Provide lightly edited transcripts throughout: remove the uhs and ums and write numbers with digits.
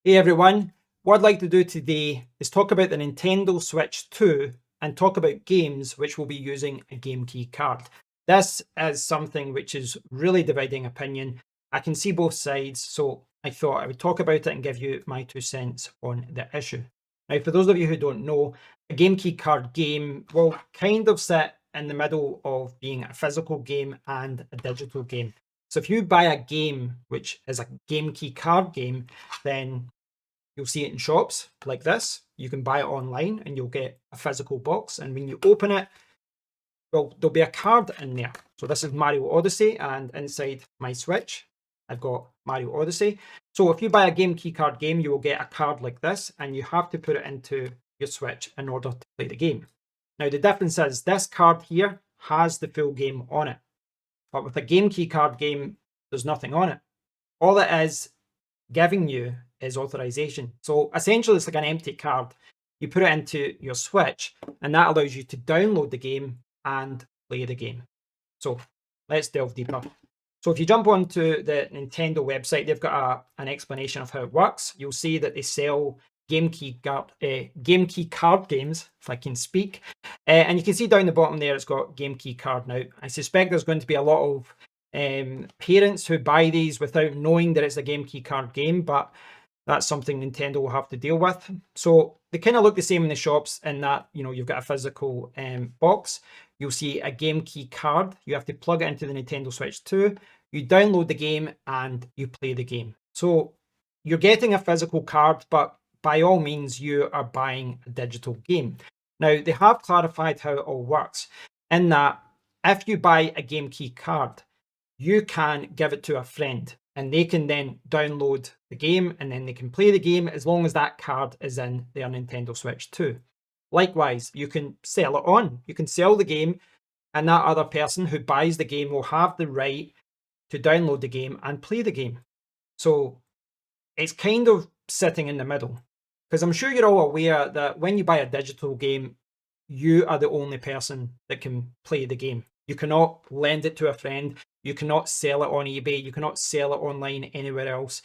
Hey everyone, what I'd like to do today is talk about the Nintendo Switch 2 and talk about games which will be using a game key card. This is something which is really dividing opinion. I can see both sides, so I thought I would talk about it and give you my 2 cents on the issue. Now, for those of you who don't know, a game key card game will kind of sit in the middle of being a physical game and a digital game. So if you buy a game which is a game key card game, then you'll see it in shops like this. You can buy it online and you'll get a physical box. And when you open it, well, there'll be a card in there. So this is Mario Odyssey, and inside my Switch, I've got Mario Odyssey. So if you buy a game key card game, you will get a card like this, and you have to put it into your Switch in order to play the game. Now, the difference is this card here has the full game on it. But with a game key card game, there's nothing on it. All it is giving you is authorization. So essentially, it's like an empty card. You put it into your Switch, and that allows you to download the game and play the game. So let's delve deeper. So if you jump onto the Nintendo website, they've got an explanation of how it works. You'll see that they sell game key card games, if I can speak. And you can see down the bottom there, it's got game key card. Now, I suspect there's going to be a lot of parents who buy these without knowing that it's a game key card game, but that's something Nintendo will have to deal with. So they kind of look the same in the shops in that, you've got a physical box. You'll see a game key card. You have to plug it into the Nintendo Switch 2. You download the game and you play the game. So you're getting a physical card, but by all means, you are buying a digital game. Now, they have clarified how it all works in that if you buy a game key card, you can give it to a friend and they can then download the game and then they can play the game as long as that card is in their Nintendo Switch 2. Likewise, you can sell it on. You can sell the game, and that other person who buys the game will have the right to download the game and play the game. So it's kind of sitting in the middle. Because I'm sure you're all aware that when you buy a digital game, you are the only person that can play the game. You cannot lend it to a friend. You cannot sell it on eBay. You cannot sell it online anywhere else.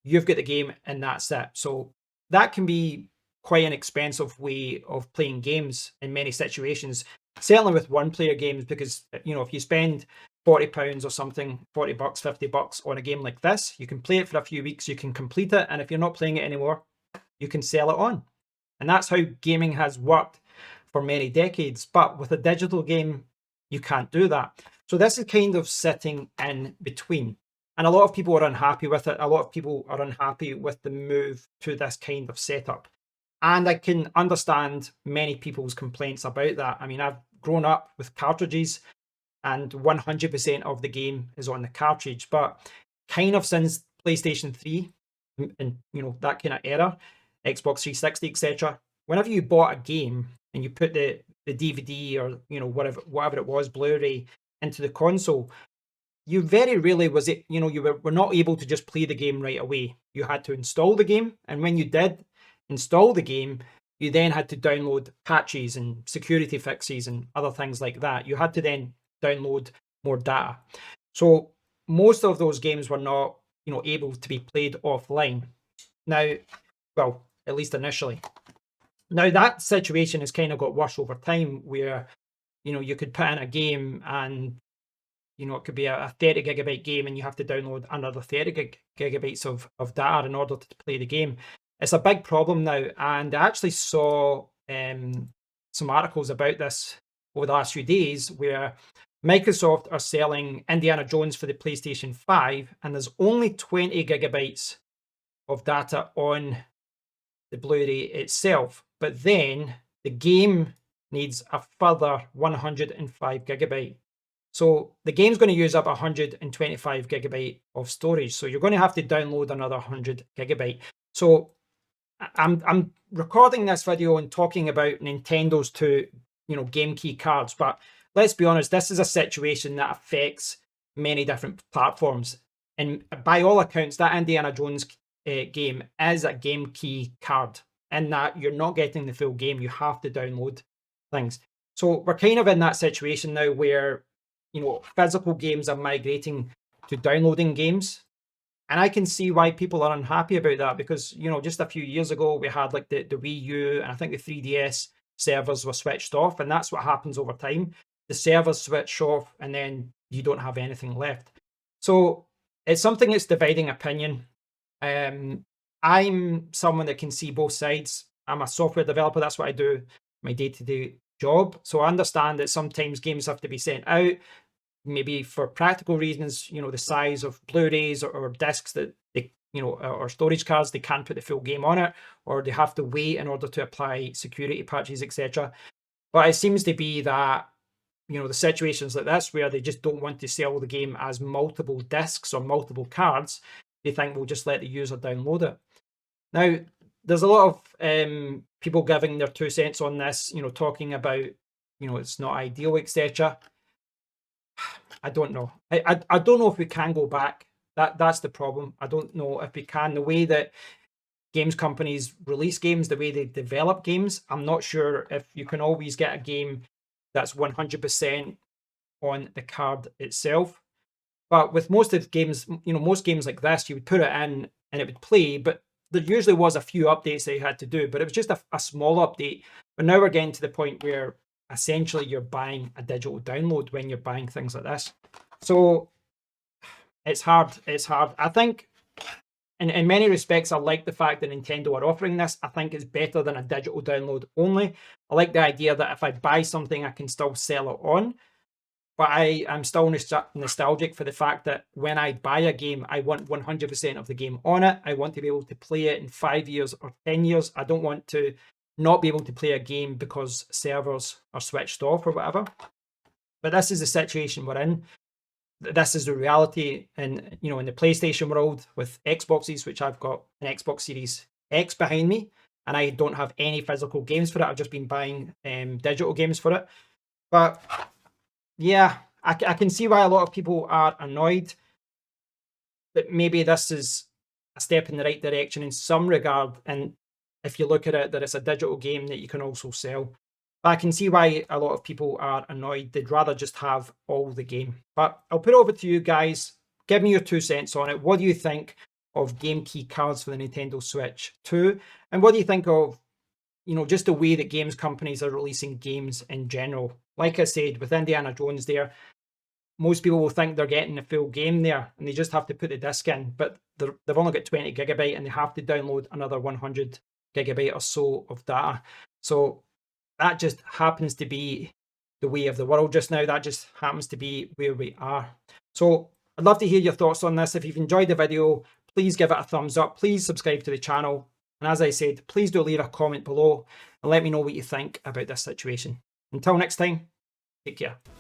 You've got the game and that's it. So that can be quite an expensive way of playing games in many situations, certainly with one player games, because if you spend £40 or something, $40, $50 on a game like this, you can play it for a few weeks, you can complete it, and if you're not playing it anymore, you can sell it on. And that's how gaming has worked for many decades. But with a digital game, you can't do that. So this is kind of sitting in between. And a lot of people are unhappy with it. A lot of people are unhappy with the move to this kind of setup. And I can understand many people's complaints about that. I mean, I've grown up with cartridges and 100% of the game is on the cartridge. But kind of since PlayStation 3 and that kind of era, Xbox 360, etc., whenever you bought a game and you put the DVD or whatever it was, Blu-ray, into the console, you very rarely was it, you were not able to just play the game right away. You had to install the game, and when you did install the game, you then had to download patches and security fixes and other things like that. You had to then download more data. So most of those games were not, able to be played offline. Now, well, at least initially. Now that situation has kind of got worse over time where, you could put in a game and, it could be a 30 gigabyte game and you have to download another 30 gigabytes of data in order to play the game. It's a big problem now. And I actually saw some articles about this over the last few days where Microsoft are selling Indiana Jones for the PlayStation 5 and there's only 20 gigabytes of data on the Blu-ray itself, but then the game needs a further 105 gigabyte. So the game's going to use up 125 gigabyte of storage. So you're going to have to download another 100 gigabyte. So I'm recording this video and talking about Nintendo's two, game key cards, but let's be honest, this is a situation that affects many different platforms. And by all accounts, that Indiana Jones game is a game key card in that you're not getting the full game. You have to download things. So we're kind of in that situation now where, physical games are migrating to downloading games. And I can see why people are unhappy about that because, you know, just a few years ago, we had like the Wii U and I think the 3DS servers were switched off. And that's what happens over time. The servers switch off and then you don't have anything left. So it's something that's dividing opinion. I'm someone that can see both sides. I'm a software developer. That's what I do, my day-to-day job. So I understand that sometimes games have to be sent out, maybe for practical reasons, you know, the size of Blu-rays or discs that they, you know, or storage cards, they can't put the full game on it, or they have to wait in order to apply security patches, etc. But it seems to be that, you know, the situations like this where they just don't want to sell the game as multiple discs or multiple cards, they think we'll just let the user download it. Now, there's a lot of people giving their 2 cents on this, you know, talking about, you know, it's not ideal, etc. I don't know. I don't know if we can go back. That's the problem. I don't know if we can. The way that games companies release games, the way they develop games, I'm not sure if you can always get a game that's 100% on the card itself. But with most of the games, you know, most games like this, you would put it in and it would play, but there usually was a few updates that you had to do, but it was just a small update. But now we're getting to the point where essentially you're buying a digital download when you're buying things like this. So it's hard. It's hard. I think in many respects, I like the fact that Nintendo are offering this. I think it's better than a digital download only. I like the idea that if I buy something, I can still sell it on. But I am still nostalgic for the fact that when I buy a game, I want 100% of the game on it. I want to be able to play it in 5 years or 10 years. I don't want to not be able to play a game because servers are switched off or whatever. But this is the situation we're in. This is the reality in, you know, in the PlayStation world with Xboxes, which I've got an Xbox Series X behind me, and I don't have any physical games for it. I've just been buying digital games for it. But yeah, I can see why a lot of people are annoyed. But maybe this is a step in the right direction in some regard. And if you look at it, that it's a digital game that you can also sell. But I can see why a lot of people are annoyed. They'd rather just have all the game. But I'll put it over to you guys. Give me your 2 cents on it. What do you think of game key cards for the Nintendo Switch 2? And what do you think of, you know, just the way that games companies are releasing games in general? Like I said, with Indiana Jones there, most people will think they're getting the full game there and they just have to put the disc in, but they've only got 20 gigabyte and they have to download another 100 gigabyte or so of data. So that just happens to be the way of the world just now. That just happens to be where we are. So I'd love to hear your thoughts on this. If you've enjoyed the video, please give it a thumbs up. Please subscribe to the channel. And as I said, please do leave a comment below and let me know what you think about this situation. Until next time, take care.